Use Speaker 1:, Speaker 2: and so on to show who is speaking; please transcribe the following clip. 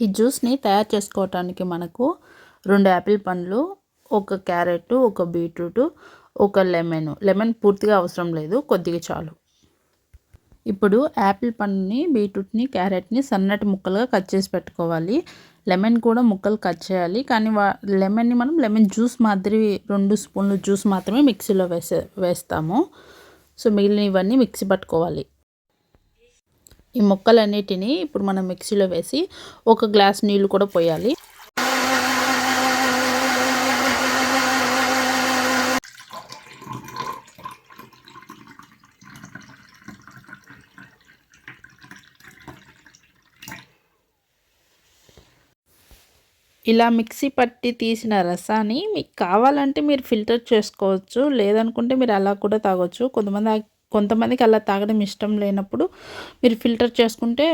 Speaker 1: ఈ జ్యూస్ని తయారు చేసుకోవటానికి మనకు 2 యాపిల్ పండ్లు, ఒక క్యారెట్, ఒక బీట్రూట్, ఒక లెమన్ పూర్తిగా అవసరం లేదు, కొద్దిగా చాలు. ఇప్పుడు యాపిల్ పండుని, బీట్రూట్ని, క్యారెట్ని సన్నటి ముక్కలుగా కట్ చేసి పెట్టుకోవాలి. లెమన్ కూడా ముక్కలు కట్ చేయాలి, కానీ లెమన్ని మనం లెమన్ జ్యూస్ మాదిరి 2 స్పూన్లు జ్యూస్ మాత్రమే మిక్సీలో వేస్తాము. సో మిగిలినవన్నీ మిక్సీ పట్టుకోవాలి. ఈ ముక్కలన్నిటిని ఇప్పుడు మనం మిక్సీలో వేసి ఒక గ్లాస్ నీళ్లు కూడా పోయాలి. ఇలా మిక్సీ పట్టి తీసిన రసాన్ని మీకు కావాలంటే మీరు ఫిల్టర్ చేసుకోవచ్చు, లేదనుకుంటే మీరు అలా కూడా తాగొచ్చు. కొంతమందికి అలా తాగడం ఇష్టం లేనప్పుడు మీరు ఫిల్టర్ చేసుకుంటే